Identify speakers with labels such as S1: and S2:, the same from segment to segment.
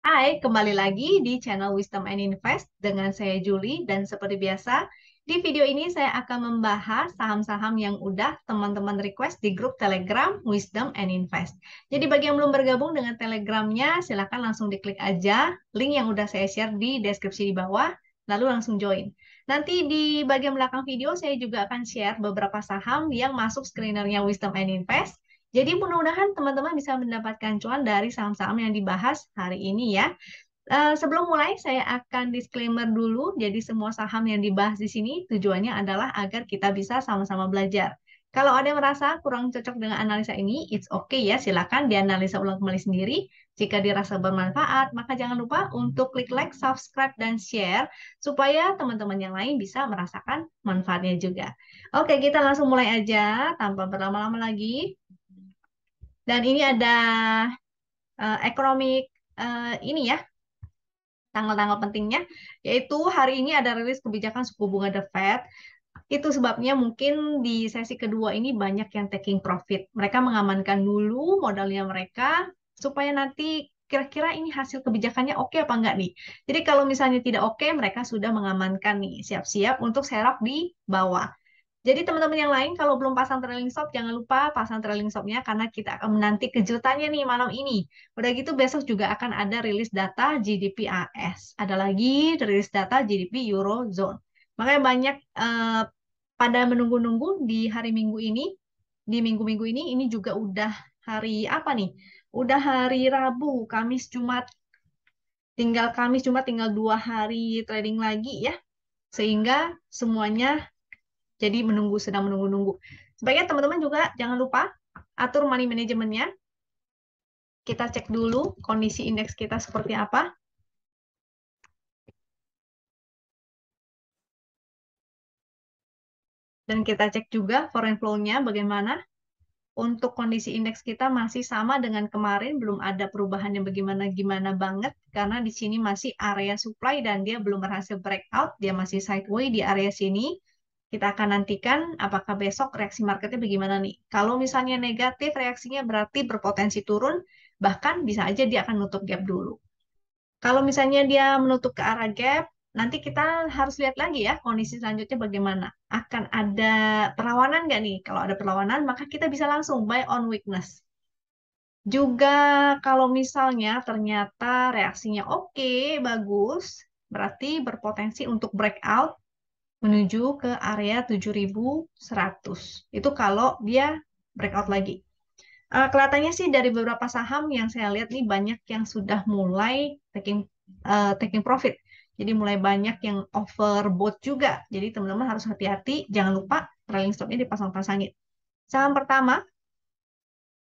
S1: Hai, kembali lagi di channel Wisdom and Invest dengan saya Julie dan seperti biasa di video ini saya akan membahas saham-saham yang udah teman-teman request di grup Telegram Wisdom and Invest. Jadi bagi yang belum bergabung dengan Telegramnya silakan langsung diklik aja link yang udah saya share di deskripsi di bawah lalu langsung join. Nanti di bagian belakang video saya juga akan share beberapa saham yang masuk screenernya Wisdom and Invest. Jadi mudah-mudahan teman-teman bisa mendapatkan cuan dari saham-saham yang dibahas hari ini ya. Sebelum mulai, saya akan disclaimer dulu. Jadi semua saham yang dibahas di sini tujuannya adalah agar kita bisa sama-sama belajar. Kalau ada yang merasa kurang cocok dengan analisa ini, it's okay ya, silakan dianalisa ulang kembali sendiri. Jika dirasa bermanfaat, maka jangan lupa untuk klik like, subscribe, dan share supaya teman-teman yang lain bisa merasakan manfaatnya juga. Oke, kita langsung mulai aja tanpa berlama-lama lagi. Dan ini ada ekonomik ini ya, tanggal-tanggal pentingnya, yaitu hari ini ada rilis kebijakan suku bunga The Fed. Itu sebabnya mungkin di sesi kedua ini banyak yang taking profit. Mereka mengamankan dulu modalnya mereka supaya nanti kira-kira ini hasil kebijakannya oke apa enggak nih. Jadi kalau misalnya tidak oke, mereka sudah mengamankan nih, siap-siap untuk serok di bawah. Jadi teman-teman yang lain kalau belum pasang trailing stop jangan lupa pasang trailing stopnya karena kita akan menanti kejutannya nih malam ini. Udah gitu besok juga akan ada rilis data GDP AS. Ada lagi rilis data GDP Eurozone. Makanya banyak pada menunggu-nunggu di hari Minggu ini, di minggu-minggu ini juga udah hari apa nih? Udah hari Rabu, Kamis, Jumat. Tinggal Kamis, Jumat tinggal 2 hari trading lagi ya. Sehingga semuanya jadi sedang menunggu-nunggu. Sebaiknya teman-teman juga jangan lupa atur money manajemennya. Kita cek dulu kondisi indeks kita seperti apa. Dan kita cek juga foreign flow-nya bagaimana. Untuk kondisi indeks kita masih sama dengan kemarin, belum ada perubahan yang bagaimana-gimana banget, karena di sini masih area supply dan dia belum berhasil breakout, dia masih sideways di area sini. Kita akan nantikan apakah besok reaksi marketnya bagaimana nih. Kalau misalnya negatif, reaksinya berarti berpotensi turun, bahkan bisa aja dia akan nutup gap dulu. Kalau misalnya dia menutup ke arah gap, nanti kita harus lihat lagi ya kondisi selanjutnya bagaimana. Akan ada perlawanan nggak nih? Kalau ada perlawanan, maka kita bisa langsung buy on weakness. Juga kalau misalnya ternyata reaksinya oke, bagus, berarti berpotensi untuk breakout menuju ke area 7.100. Itu kalau dia breakout lagi. Kelihatannya sih dari beberapa saham yang saya lihat nih banyak yang sudah mulai taking profit. Jadi mulai banyak yang overbought juga. Jadi teman-teman harus hati-hati, jangan lupa trailing stopnya dipasang-pasangin. Saham pertama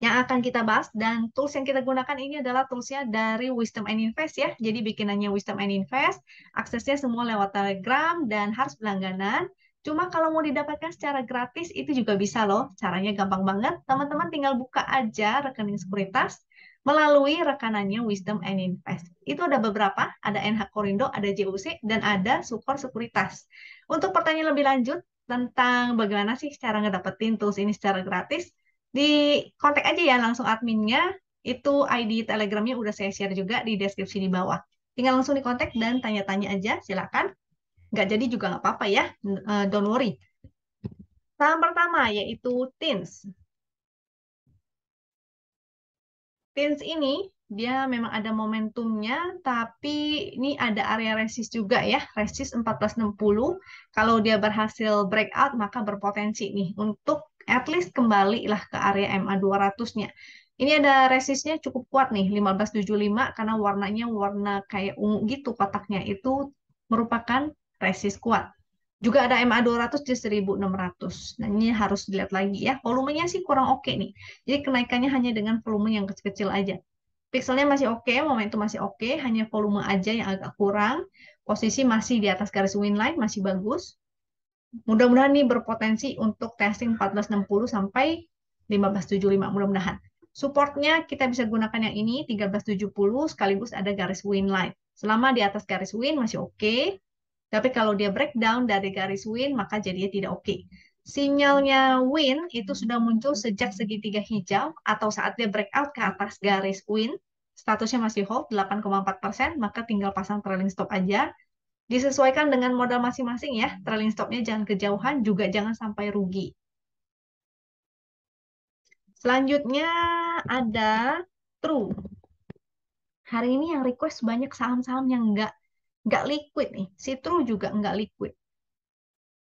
S1: yang akan kita bahas dan tools yang kita gunakan ini adalah toolsnya dari Wisdom and Invest ya. Jadi bikinannya Wisdom and Invest, aksesnya semua lewat Telegram dan harus berlangganan. Cuma kalau mau didapatkan secara gratis itu juga bisa loh. Caranya gampang banget. Teman-teman tinggal buka aja rekening sekuritas melalui rekanannya Wisdom and Invest. Itu ada beberapa, ada NH Korindo, ada JUC, dan ada Sukor Sekuritas. Untuk pertanyaan lebih lanjut tentang bagaimana sih cara ngedapetin tools ini secara gratis, di kontak aja ya langsung adminnya. Itu ID Telegramnya udah saya share juga di deskripsi di bawah. Tinggal langsung di kontak dan tanya-tanya aja, silakan. Nggak jadi juga nggak apa-apa ya, don't worry. Saham pertama yaitu TINS. TINS ini dia memang ada momentumnya, tapi ini ada area resist juga ya, resist 1460. Kalau dia berhasil breakout, maka berpotensi nih untuk at least kembali lah ke area MA 200-nya. Ini ada resistnya cukup kuat nih, 1575, karena warnanya warna kayak ungu gitu kotaknya. Itu merupakan resist kuat. Juga ada MA 200 di 1600. Nah, ini harus dilihat lagi ya. Volumenya sih kurang oke nih. Jadi kenaikannya hanya dengan volume yang kecil-kecil aja. Pixelnya masih oke, momentum masih oke, hanya volume aja yang agak kurang. Posisi masih di atas garis win line, masih bagus. Mudah-mudahan nih berpotensi untuk testing 1460 sampai 1575, mudah-mudahan. Supportnya kita bisa gunakan yang ini, 1370, sekaligus ada garis win line. Selama di atas garis win masih oke, tapi kalau dia breakdown dari garis win, maka jadinya tidak oke. Sinyalnya win itu sudah muncul sejak segitiga hijau atau saat dia breakout ke atas garis win. statusnya masih hold 8,4%, maka tinggal pasang trailing stop aja. Disesuaikan dengan modal masing-masing ya, trailing stopnya jangan kejauhan, juga jangan sampai rugi. Selanjutnya ada True. Hari ini yang request banyak saham-saham yang nggak liquid nih. Si True juga nggak liquid.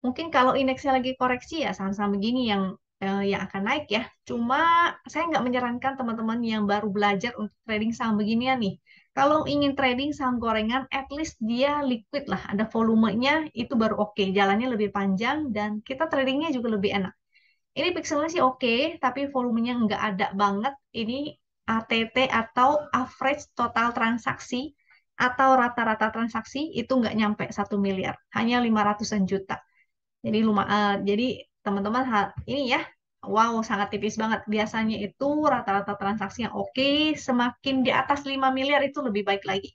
S1: Mungkin kalau indeksnya lagi koreksi ya saham-saham begini yang akan naik ya. Cuma saya nggak menyarankan teman-teman yang baru belajar untuk trading saham beginian nih. Kalau ingin trading saham gorengan, at least dia liquid lah, ada volumenya, itu baru oke. Jalannya lebih panjang dan kita tradingnya juga lebih enak. Ini pixelnya sih oke, tapi volumenya nggak ada banget. Ini ATT atau average total transaksi atau rata-rata transaksi itu nggak nyampe 1 miliar, hanya 500-an juta. Jadi teman-teman ini ya, wow sangat tipis banget. Biasanya itu rata-rata transaksi yang oke, semakin di atas 5 miliar itu lebih baik lagi.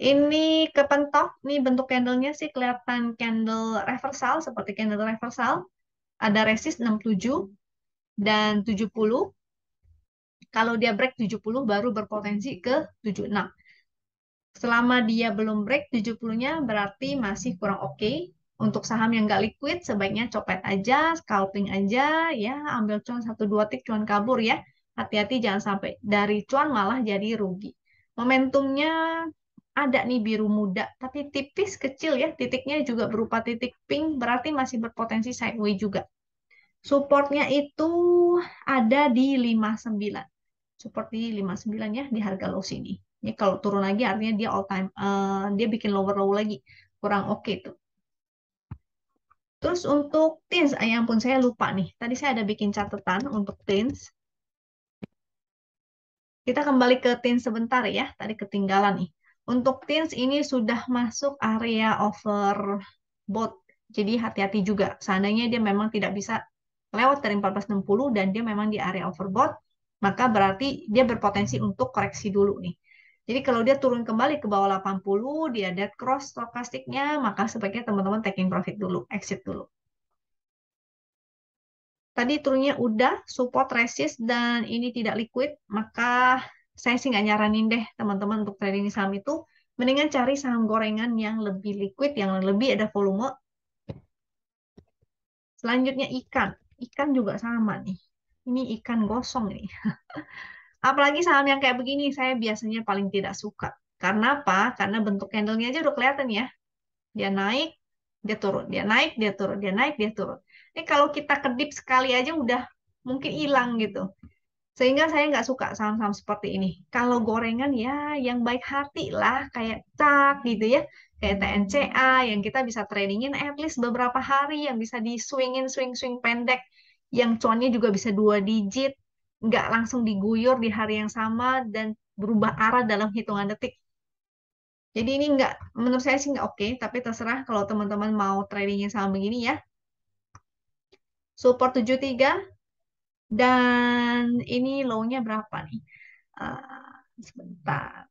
S1: Ini kepentok, nih bentuk candlenya sih kelihatan candle reversal, seperti candle reversal. Ada resist 67 dan 70. Kalau dia break 70 baru berpotensi ke 76. Selama dia belum break 70-nya berarti masih kurang oke. Untuk saham yang nggak liquid sebaiknya copet aja, scalping aja, ya ambil cuan 1-2 tik cuan kabur ya. Hati-hati jangan sampai dari cuan malah jadi rugi. Momentumnya ada nih biru muda, tapi tipis kecil ya. Titiknya juga berupa titik pink, berarti masih berpotensi sideways juga. Supportnya itu ada di 59. Support di 59 ya di harga low sini. Ini kalau turun lagi artinya dia all time dia bikin lower low lagi. Kurang oke tuh. Terus untuk TINS, ya ampun saya lupa nih. Tadi saya ada bikin catatan untuk TINS. Kita kembali ke TINS sebentar ya. Tadi ketinggalan nih. Untuk TINS ini sudah masuk area overbought. Jadi hati-hati juga. Seandainya dia memang tidak bisa lewat dari 1460 dan dia memang di area overbought, maka berarti dia berpotensi untuk koreksi dulu nih. Jadi kalau dia turun kembali ke bawah 80, dia dead cross stokastiknya, maka sebaiknya teman-teman taking profit dulu, exit dulu. Tadi turunnya udah, support, resist, dan ini tidak liquid, maka saya sih nggak nyaranin deh teman-teman untuk trading saham itu. Mendingan cari saham gorengan yang lebih liquid, yang lebih ada volume. Selanjutnya ikan. Ikan juga sama nih. Ini ikan gosong nih. Apalagi saham yang kayak begini, saya biasanya paling tidak suka. Karena apa? Karena bentuk candlenya aja udah kelihatan ya. Dia naik, dia turun, dia naik, dia turun, dia naik, dia turun. Ini kalau kita kedip sekali aja udah mungkin hilang gitu. Sehingga saya nggak suka saham-saham seperti ini. Kalau gorengan ya yang baik hati lah, kayak CAK gitu ya. Kayak TNCA yang kita bisa tradingin at least beberapa hari, yang bisa di swingin, swing-swing pendek. Yang cuannya juga bisa 2 digit. Nggak langsung diguyur di hari yang sama dan berubah arah dalam hitungan detik. Jadi ini nggak, menurut saya sih nggak oke, tapi terserah kalau teman-teman mau tradingnya sama begini ya. Support 73 dan ini low-nya berapa nih? Sebentar.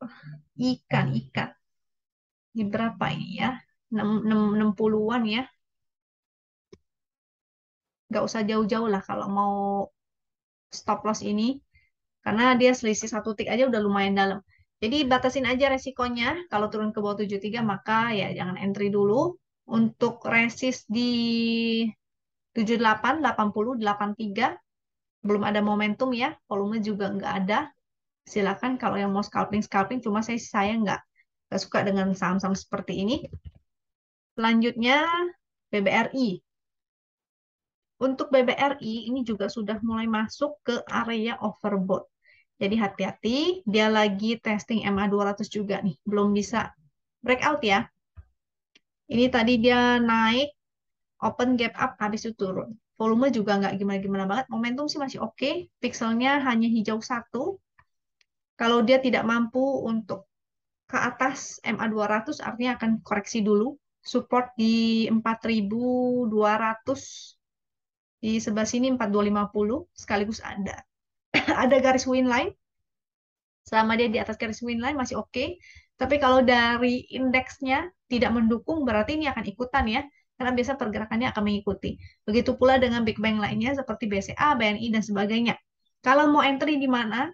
S1: Ikan. Ini berapa ini ya? 60-an ya. Nggak usah jauh-jauh lah kalau mau stop loss ini. Karena dia selisih 1 tik aja udah lumayan dalam. Jadi batasin aja resikonya. Kalau turun ke bawah 73 maka ya jangan entry dulu. Untuk resist di 78, 80, 83 belum ada momentum ya. Volume juga nggak ada. Silakan kalau yang mau scalping. Cuma saya nggak suka dengan saham-saham seperti ini. Selanjutnya BBRI. Untuk BBRI ini juga sudah mulai masuk ke area overbought. Jadi hati-hati, dia lagi testing MA200 juga nih. Belum bisa breakout ya. Ini tadi dia naik, open gap up, habis itu turun. Volume juga nggak gimana-gimana banget. Momentum sih masih oke. Pixelnya hanya hijau 1. Kalau dia tidak mampu untuk ke atas MA200, artinya akan koreksi dulu. Support di 4.200. Di sebelah sini 4.250. Sekaligus ada ada garis win line. Selama dia di atas garis win line masih oke. Tapi kalau dari indeksnya tidak mendukung, berarti ini akan ikutan ya. Karena biasa pergerakannya akan mengikuti. Begitu pula dengan big bank lainnya seperti BCA, BNI, dan sebagainya. Kalau mau entry di mana?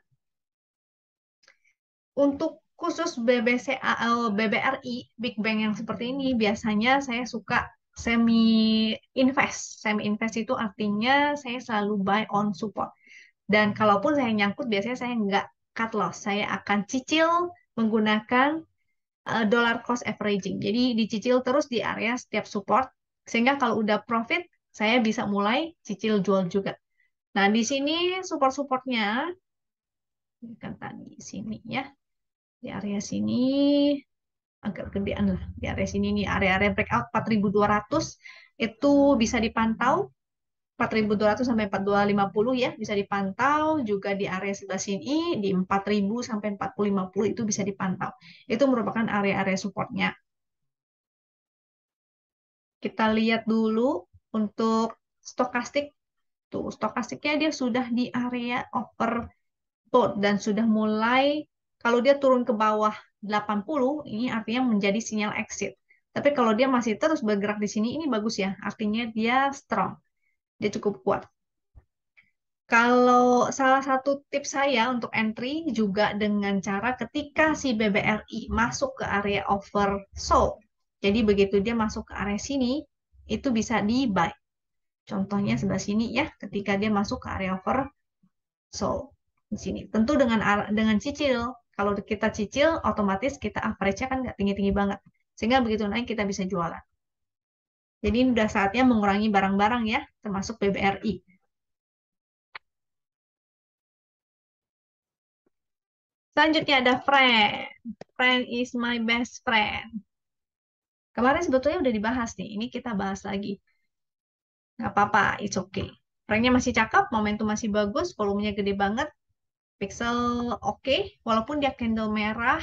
S1: Untuk khusus BBCA, BBRI, Big Bang yang seperti ini, biasanya saya suka semi invest. Semi invest itu artinya saya selalu buy on support. Dan kalaupun saya nyangkut, biasanya saya nggak cut loss. Saya akan cicil menggunakan dollar cost averaging. Jadi dicicil terus di area setiap support, sehingga kalau udah profit, saya bisa mulai cicil jual juga. Nah, di sini support-supportnya, ini kan tadi sini ya, di area sini agak gedean lah. Di area sini nih, area-area breakout 4.200 itu bisa dipantau. 4.200 sampai 4.250 ya bisa dipantau, juga di area sebelah sini di 4.000 sampai 4.050 itu bisa dipantau. Itu merupakan area-area supportnya. Kita lihat dulu untuk stokastik. Tuh, stokastiknya dia sudah di area overbought dan sudah mulai, kalau dia turun ke bawah 80, ini artinya menjadi sinyal exit. Tapi kalau dia masih terus bergerak di sini, ini bagus ya. Artinya dia strong. Dia cukup kuat. Kalau salah satu tips saya untuk entry juga dengan cara ketika si BBRI masuk ke area oversold. Jadi begitu dia masuk ke area sini, itu bisa di buy. Contohnya sebelah sini ya, ketika dia masuk ke area oversold di sini. Tentu dengan cicil. Kalau kita cicil, otomatis kita average-nya kan nggak tinggi-tinggi banget. Sehingga begitu naik kita bisa jualan. Jadi ini udah saatnya mengurangi barang-barang ya, termasuk BBRI. Selanjutnya ada friend. Friend is my best friend. Kemarin sebetulnya udah dibahas nih. Ini kita bahas lagi. Nggak apa-apa, it's okay. Friendnya masih cakep, momentum masih bagus, volumenya gede banget, pixel oke, walaupun dia candle merah,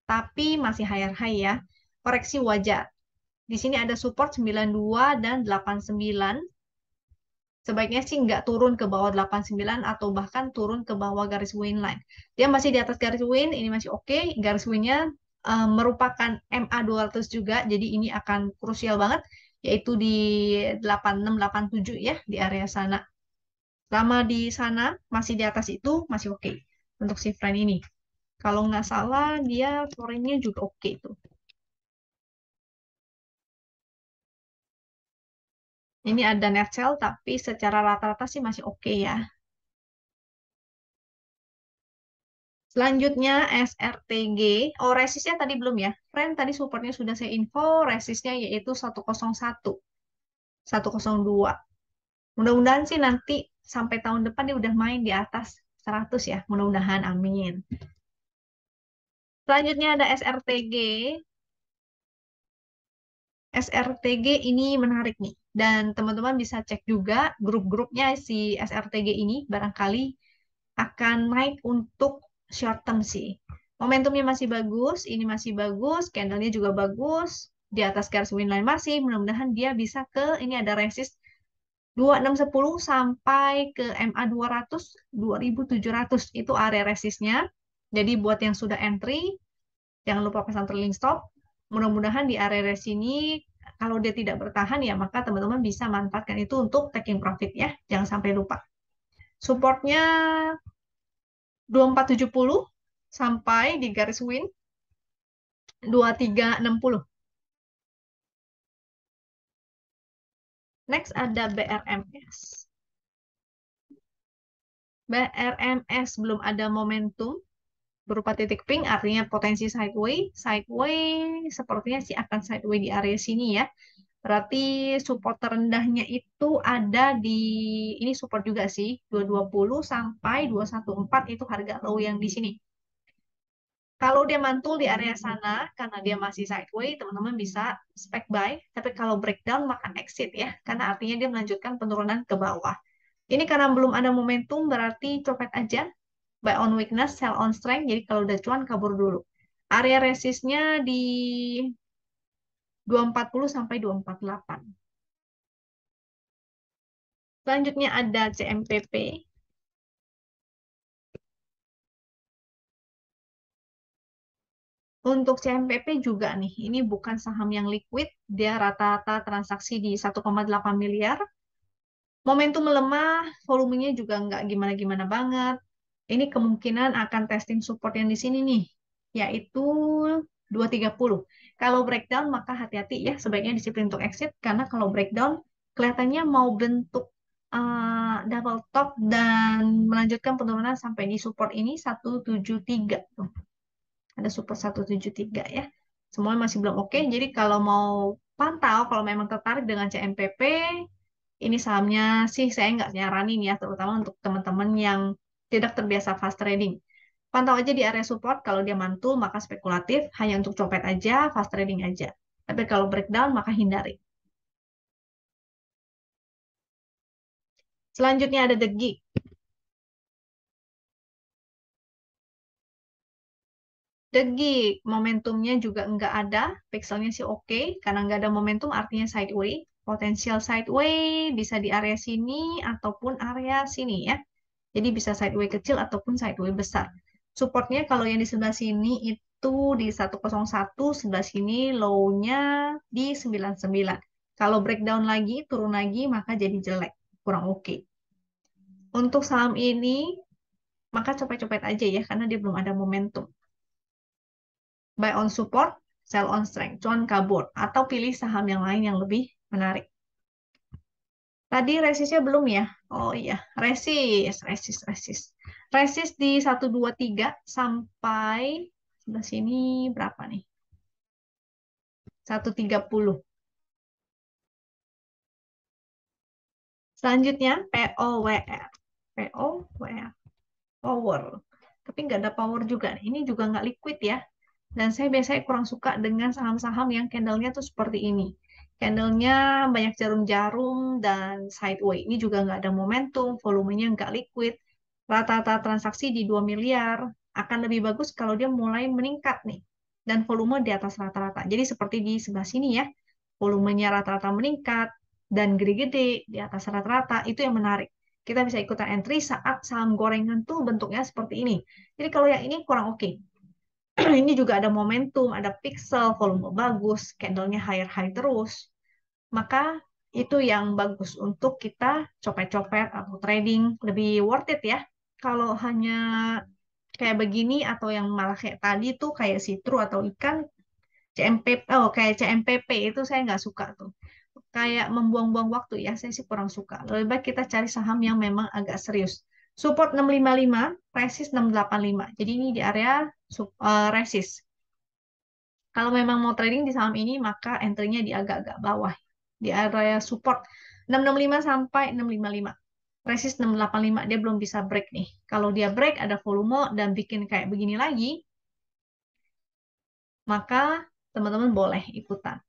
S1: tapi masih higher high ya. Koreksi wajar. Di sini ada support 92 dan 89. Sebaiknya sih nggak turun ke bawah 89 atau bahkan turun ke bawah garis win line. Dia masih di atas garis win, ini masih oke. Garis winnya merupakan MA 200 juga, jadi ini akan krusial banget, yaitu di 8687 ya, di area sana. Selama di sana, masih di atas itu, masih oke untuk si friend ini. Kalau nggak salah, dia foreign-nya juga oke tuh. Ini ada net sell, tapi secara rata-rata sih masih oke ya. Selanjutnya SRTG. Oh, resistnya tadi belum ya. Friend tadi supportnya sudah saya info. Resistnya yaitu 101, 102. Mudah-mudahan sih nanti sampai tahun depan dia udah main di atas 100 ya. Mudah-mudahan, amin. Selanjutnya ada SRTG. SRTG ini menarik nih. Dan teman-teman bisa cek juga grup-grupnya si SRTG ini. Barangkali akan naik untuk short term sih. Momentumnya masih bagus, ini masih bagus, candlenya juga bagus, di atas garis winline masih, mudah-mudahan dia bisa ke, ini ada resist 2610 sampai ke MA 200, 2700, itu area resistnya. Jadi buat yang sudah entry, jangan lupa pasang trailing stop. Mudah-mudahan di area resist ini, kalau dia tidak bertahan ya, maka teman-teman bisa manfaatkan itu untuk taking profit ya, jangan sampai lupa. Supportnya 2470 sampai di garis win 2360. Next ada BRMS. BRMS belum ada momentum berupa titik pink, artinya potensi sideway. Sideway sepertinya sih akan sideway di area sini ya. Berarti support terendahnya itu ada di, ini support juga sih, 220 sampai 214 itu harga low yang di sini. Kalau dia mantul di area sana, karena dia masih sideway, teman-teman bisa spec buy. Tapi kalau breakdown, maka exit ya. Karena artinya dia melanjutkan penurunan ke bawah. Ini karena belum ada momentum, berarti copet aja. Buy on weakness, sell on strength. Jadi kalau udah cuan, kabur dulu. Area resistnya di 240 sampai 248. Selanjutnya ada CMPP. Untuk CMPP juga nih, ini bukan saham yang liquid, dia rata-rata transaksi di 1,8 miliar. Momentum melemah, volumenya juga nggak gimana-gimana banget. Ini kemungkinan akan testing support yang di sini nih. yaitu 230. Kalau breakdown maka hati-hati ya, sebaiknya disiplin untuk exit karena kalau breakdown kelihatannya mau bentuk double top dan melanjutkan penurunan sampai di support ini 173 tuh. Ada support 173 ya. Semuanya masih belum oke. Jadi kalau mau pantau, kalau memang tertarik dengan CMPP, ini sahamnya sih saya nggak nyaranin ya, terutama untuk teman-teman yang tidak terbiasa fast trading. Pantau aja di area support, kalau dia mantul maka spekulatif, hanya untuk copet aja, fast trading aja. Tapi kalau breakdown maka hindari. Selanjutnya ada The Gig. The Gig, momentumnya juga nggak ada, pixelnya sih oke, karena nggak ada momentum artinya sideway. Potensial sideway bisa di area sini ataupun area sini ya. Jadi bisa sideway kecil ataupun sideway besar. Supportnya kalau yang di sebelah sini itu di 101, sebelah sini low-nya di 99. Kalau breakdown lagi, turun lagi, maka jadi jelek, kurang oke. Untuk saham ini, maka copet-copet aja ya, karena dia belum ada momentum. Buy on support, sell on strength, cuan kabur. Atau pilih saham yang lain yang lebih menarik. Tadi resistnya belum ya? Oh iya, resist. Resist di 123 sampai sebelah sini berapa nih? 130. Selanjutnya POWR. POWR. Power. Tapi nggak ada power juga. Ini juga nggak liquid ya. Dan saya biasanya kurang suka dengan saham-saham yang candlenya tuh seperti ini. Candlenya banyak jarum-jarum dan sideway. Ini juga nggak ada momentum, volumenya nggak liquid. Rata-rata transaksi di 2 miliar. Akan lebih bagus kalau dia mulai meningkat nih. Dan volume di atas rata-rata. Jadi seperti di sebelah sini ya. Volumenya rata-rata meningkat dan gede-gede di atas rata-rata. Itu yang menarik. Kita bisa ikutan entry saat saham gorengan tuh bentuknya seperti ini. Jadi kalau yang ini kurang oke. Ini juga ada momentum, ada pixel, volume bagus, candlenya higher high terus. Maka itu yang bagus untuk kita copet-copet atau trading lebih worth it ya. Kalau hanya kayak begini atau yang malah kayak tadi tuh kayak sitru atau ikan CMPP, oh kayak CMPP itu saya nggak suka tuh. Kayak membuang-buang waktu ya, saya sih kurang suka. Lebih baik kita cari saham yang memang agak serius. Support 655, resist 685. Jadi ini di area resist. Kalau memang mau trading di saham ini, maka entry-nya di agak-agak bawah. Di area support 665 sampai 655. Resist 685, dia belum bisa break nih. Kalau dia break, ada volume dan bikin kayak begini lagi, maka teman-teman boleh ikutan.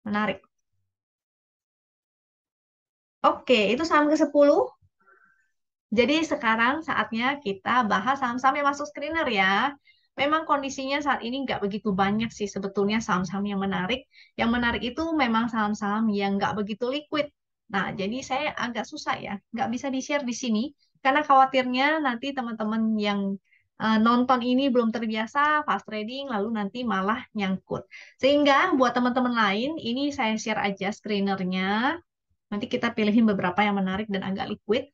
S1: Menarik. Oke, itu saham ke-10. Jadi sekarang saatnya kita bahas saham-saham yang masuk screener ya. Memang kondisinya saat ini nggak begitu banyak sih sebetulnya saham-saham yang menarik. Yang menarik itu memang saham-saham yang nggak begitu liquid. Nah, jadi saya agak susah ya, nggak bisa di-share di sini karena khawatirnya nanti teman-teman yang nonton ini belum terbiasa fast trading, lalu nanti malah nyangkut. Sehingga buat teman-teman lain, ini saya share aja screenernya. Nanti kita pilihin beberapa yang menarik dan agak liquid.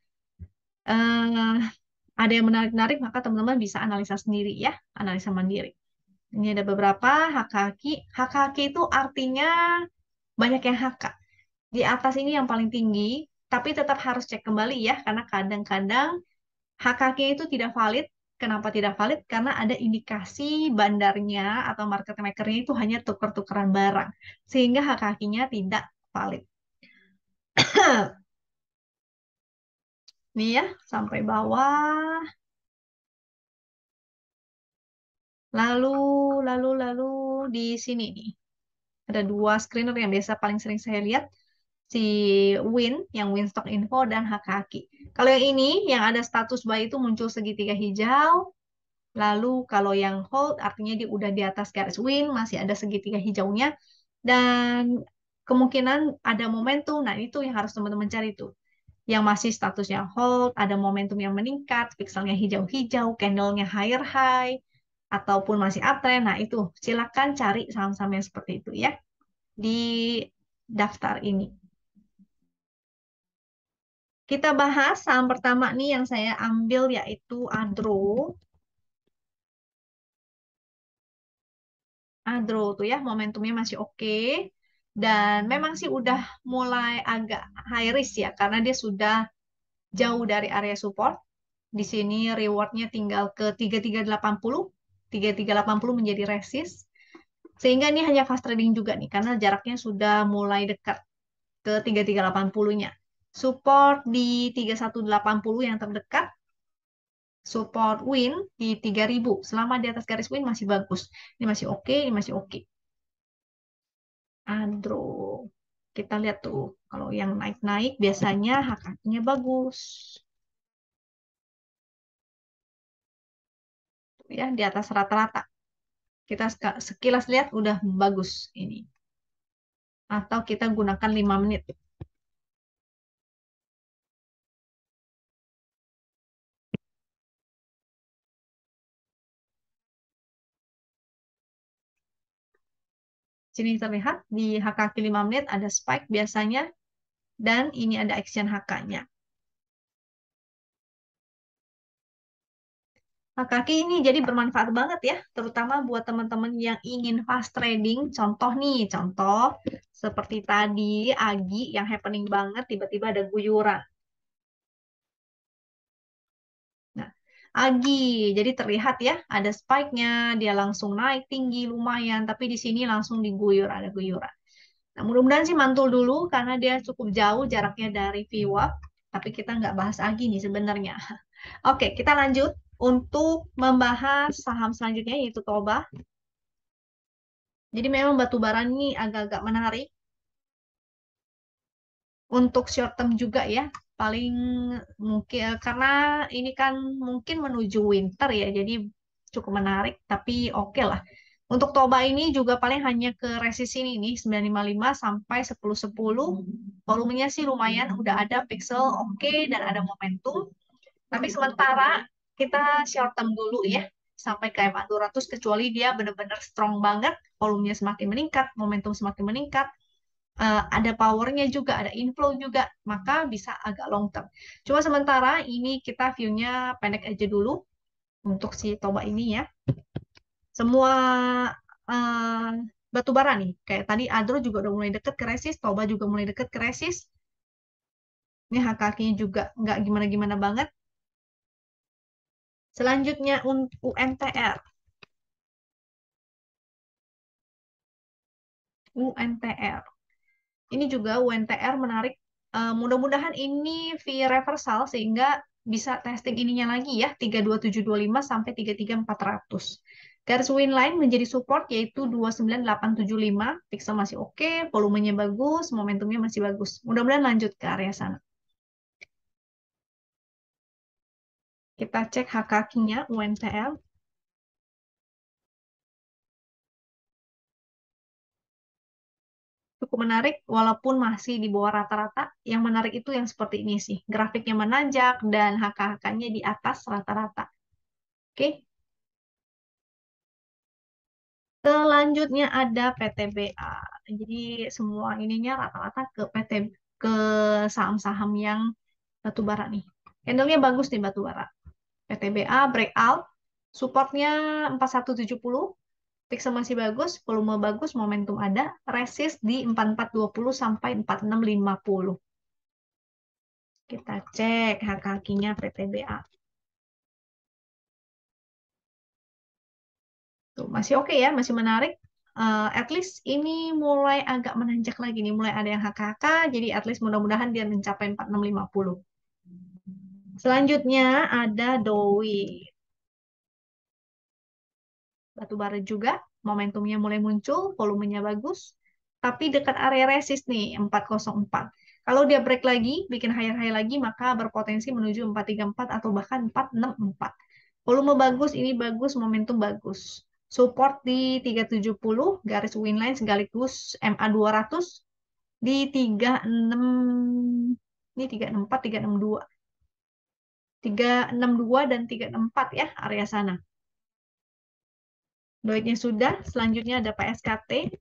S1: eh ada yang menarik-narik, maka teman-teman bisa analisa sendiri ya, analisa mandiri. Ini ada beberapa HKQ. HKQ itu artinya banyak yang HK. Di atas ini yang paling tinggi, tapi tetap harus cek kembali ya, karena kadang-kadang HKQ itu tidak valid. Kenapa tidak valid? Karena ada indikasi bandarnya atau market makernya itu hanya tuker-tukeran barang, sehingga HKQ-nya tidak valid. Nih ya, sampai bawah. Lalu, lalu di sini nih. Ada dua screener yang biasa paling sering saya lihat. Si Win, yang Win Stock Info, dan HKAki. Kalau yang ini, yang ada status buy itu muncul segitiga hijau. Lalu kalau yang hold, artinya dia udah di atas garis Win, masih ada segitiga hijaunya. Dan kemungkinan ada momentum. Nah, itu yang harus teman-teman cari tuh. Yang masih statusnya hold, ada momentum yang meningkat, pixelnya hijau-hijau, candlenya higher high, ataupun masih uptrend. Nah, itu silakan cari saham-saham yang seperti itu ya di daftar ini. Kita bahas saham pertama nih yang saya ambil yaitu Adro. Adro tuh ya, momentumnya masih oke. Dan memang sih udah mulai agak high risk ya, karena dia sudah jauh dari area support. Di sini rewardnya tinggal ke 3380. 3380 menjadi resist. Sehingga ini hanya fast trading juga nih, karena jaraknya sudah mulai dekat ke 3380-nya. Support di 3180 yang terdekat, support win di 3000. Selama di atas garis win masih bagus. Ini masih oke, ini masih oke. Andro. Kita lihat tuh, kalau yang naik-naik biasanya HKT-nya bagus. Ya, di atas rata-rata. Kita sekilas lihat udah bagus ini. Atau kita gunakan 5 menit. Sini terlihat di HKQ 5 menit ada spike biasanya. Dan ini ada action HK-nya. HKQ ini jadi bermanfaat banget ya. Terutama buat teman-teman yang ingin fast trading. Contoh nih, contoh seperti tadi Agi yang happening banget tiba-tiba ada guyuran. Nah, Agi, jadi terlihat ya, ada spike-nya, dia langsung naik tinggi lumayan, tapi di sini langsung diguyur, ada guyuran. Nah, mudah-mudahan sih mantul dulu karena dia cukup jauh jaraknya dari VWAP, tapi kita nggak bahas Agi nih sebenarnya. Oke, kita lanjut untuk membahas saham selanjutnya yaitu Toba. Jadi memang batu bara ini agak-agak menarik untuk short term juga ya. Paling mungkin karena ini kan mungkin menuju winter ya, jadi cukup menarik tapi oke lah. Untuk Toba ini juga paling hanya ke resist ini nih 955 sampai 1010. Volumenya sih lumayan, udah ada pixel oke dan ada momentum. Tapi sementara kita short term dulu ya sampai ke MA 200 kecuali dia benar-benar strong banget, volumenya semakin meningkat, momentum semakin meningkat, ada powernya juga, ada inflow juga, maka bisa agak long term. Cuma sementara ini kita view-nya pendek aja dulu untuk si Toba ini ya. Semua uh, batu bara nih, kayak tadi Adro juga udah mulai deket ke resist, Toba juga mulai deket ke resist. Ini HKK-nya juga nggak gimana-gimana banget. Selanjutnya untuk UNTR. UNTR. Ini juga UNTR menarik. Mudah-mudahan ini V reversal sehingga bisa testing ininya lagi ya 32725 sampai 33400. Garis win line menjadi support yaitu 29875. Pixel masih oke, volumenya bagus, momentumnya masih bagus. Mudah-mudahan lanjut ke area sana. Kita cek HKQ-nya UNTR. Cukup menarik walaupun masih di bawah rata-rata. Yang menarik itu yang seperti ini sih. Grafiknya menanjak dan HK-HK-nya di atas rata-rata. Oke. Selanjutnya ada PTBA. Jadi semua ininya rata-rata ke ke saham-saham yang batubara nih. Candlenya bagus nih batubara. PTBA breakout, supportnya 4170, pixel masih bagus, volume bagus, momentum ada, resist di 4420 sampai 4650. Kita cek HKQ-nya PTBA. Tuh, masih oke ya, masih menarik. At least ini mulai agak menanjak lagi nih, mulai ada yang HKK, jadi at least mudah-mudahan dia mencapai 4650. Selanjutnya ada Dowi. Batu bara juga, momentumnya mulai muncul, volumenya bagus, tapi dekat area resist nih, 404. Kalau dia break lagi, bikin higher-high lagi, maka berpotensi menuju 434 atau bahkan 464. Volume bagus, ini bagus, momentum bagus. Support di 370, garis winline sekaligus MA 200 di 36, ini 364, 362. 362 dan 364 ya, area sana. Doitnya sudah, selanjutnya ada PSKT.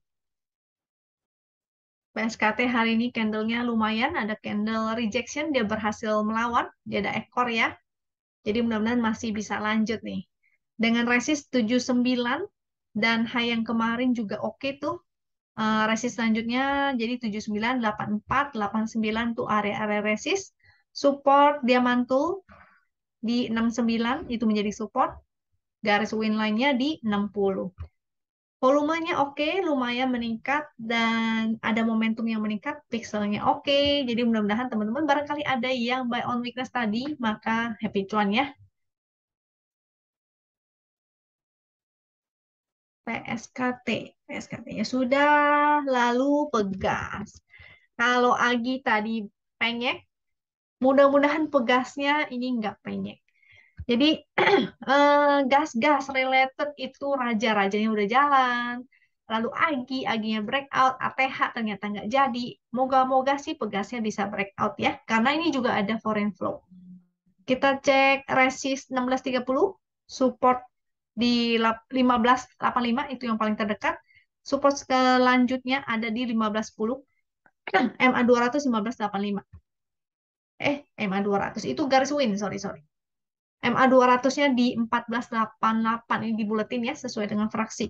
S1: PSKT hari ini candlenya lumayan, ada candle rejection, dia berhasil melawan, dia ada ekor ya. Jadi mudah-mudahan masih bisa lanjut nih. Dengan resist 79, Dan high yang kemarin juga oke tuh. Resist selanjutnya jadi 79, 84, 89 tuh area-area resist. Support dia mantul di 69 itu menjadi support. Garis win line-nya di 60. Volumenya oke, lumayan meningkat dan ada momentum yang meningkat, pixelnya oke. Jadi mudah-mudahan teman-teman barangkali ada yang buy on weakness tadi, maka happy cuan ya. PSKT, PSKT-nya sudah, lalu pegas. Kalau Agi tadi penyek, mudah-mudahan pegasnya ini nggak penyek. Jadi gas-gas related itu raja-rajanya udah jalan. Lalu Aginya breakout, ATH ternyata nggak jadi. Moga-moga sih pegasnya bisa breakout ya. Karena ini juga ada foreign flow. Kita cek resist 1630, support di 1585 itu yang paling terdekat. Support selanjutnya ada di 1510. MA 200 1585. MA 200 itu garis win, sorry sorry. MA 200-nya di 1488 ini dibuletin ya sesuai dengan fraksi.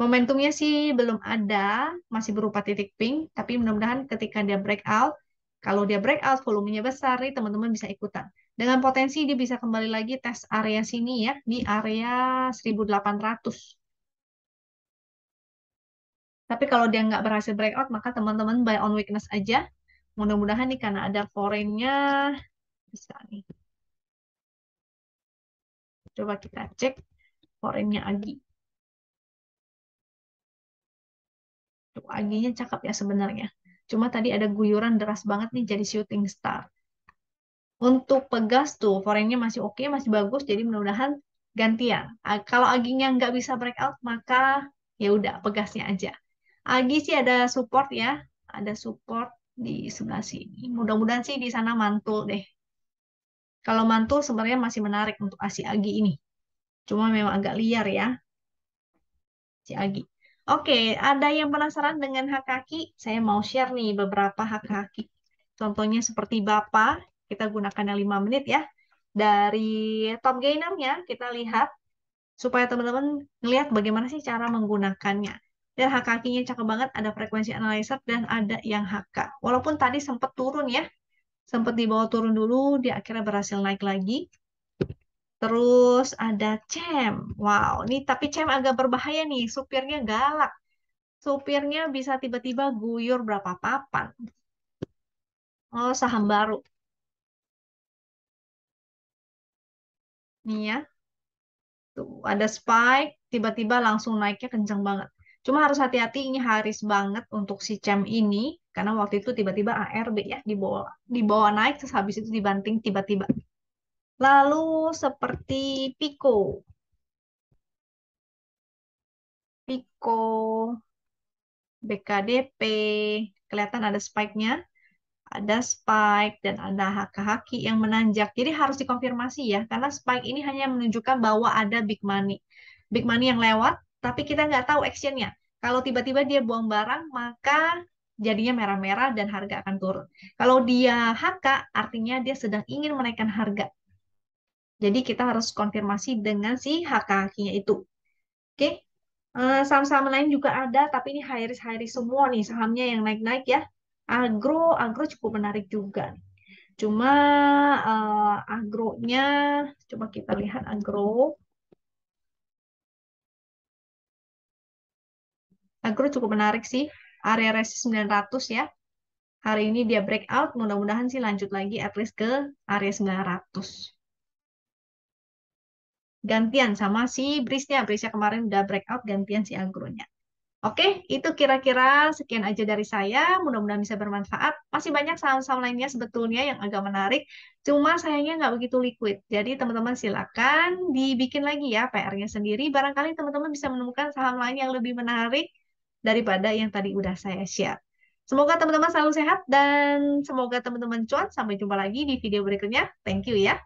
S1: Momentumnya sih belum ada, masih berupa titik pink, tapi mudah-mudahan ketika dia breakout, kalau dia breakout volumenya besar nih teman-teman bisa ikutan. Dengan potensi dia bisa kembali lagi tes area sini ya, di area 1800. Tapi kalau dia nggak berhasil breakout, maka teman-teman buy on weakness aja. Mudah-mudahan nih karena ada foreign-nya bisa nih. Coba kita cek foreign-nya Agi. Tuh, Aginya cakep ya sebenarnya. Cuma tadi ada guyuran deras banget nih jadi shooting star. Untuk pegas tuh, foreign-nya masih oke, masih bagus. Jadi mudah-mudahan gantian. Kalau Aginya nggak bisa breakout, maka ya udah pegasnya aja. Agi sih ada support ya, ada support di sebelah sini. Mudah-mudahan sih di sana mantul deh. Kalau mantul sebenarnya masih menarik untuk si Agi ini. Cuma memang agak liar ya, si Agi. Oke, ada yang penasaran dengan hak kaki? Saya mau share nih beberapa hak kaki. Contohnya seperti Bapak, kita gunakan yang 5 menit ya. Dari top gainernya kita lihat supaya teman-teman ngelihat bagaimana sih cara menggunakannya. Dan hak kakinya cakep banget, ada frekuensi analyzer dan ada yang HK. Walaupun tadi sempat turun ya, sempat dibawa turun dulu, dia akhirnya berhasil naik lagi. Terus ada Cem. Wow, ini tapi Cem agak berbahaya nih, supirnya galak. Supirnya bisa tiba-tiba guyur berapa papan. Oh, saham baru. Nih ya, tuh ada spike, tiba-tiba langsung naiknya kencang banget. Cuma harus hati-hati, ini haris banget untuk si Cem ini, karena waktu itu tiba-tiba ARB ya, dibawa naik, terus habis itu dibanting tiba-tiba. Lalu seperti Pico. Pico, BKDP, kelihatan ada spike-nya. Ada spike dan ada haki yang menanjak. Jadi harus dikonfirmasi ya, karena spike ini hanya menunjukkan bahwa ada big money. Big money yang lewat, tapi kita nggak tahu actionnya. Kalau tiba-tiba dia buang barang, maka jadinya merah-merah dan harga akan turun. Kalau dia HK, artinya dia sedang ingin menaikkan harga. Jadi kita harus konfirmasi dengan si HK-nya itu. Oke, saham-saham lain juga ada, tapi ini high risk semua nih sahamnya yang naik-naik ya. Agro cukup menarik juga. Cuma agronya, coba kita lihat agro. Agro cukup menarik sih. Area resist 900 ya. Hari ini dia breakout, mudah-mudahan sih lanjut lagi at least ke area 900. Gantian sama si Brisnya. Brisnya kemarin udah breakout, gantian si agronya. Oke, itu kira-kira sekian aja dari saya. Mudah-mudahan bisa bermanfaat. Masih banyak saham-saham lainnya sebetulnya yang agak menarik. Cuma sayangnya nggak begitu liquid. Jadi teman-teman silakan dibikin lagi ya PR-nya sendiri. Barangkali teman-teman bisa menemukan saham lain yang lebih menarik daripada yang tadi udah saya share. Semoga teman-teman selalu sehat dan semoga teman-teman cuan. Sampai jumpa lagi di video berikutnya. Thank you ya.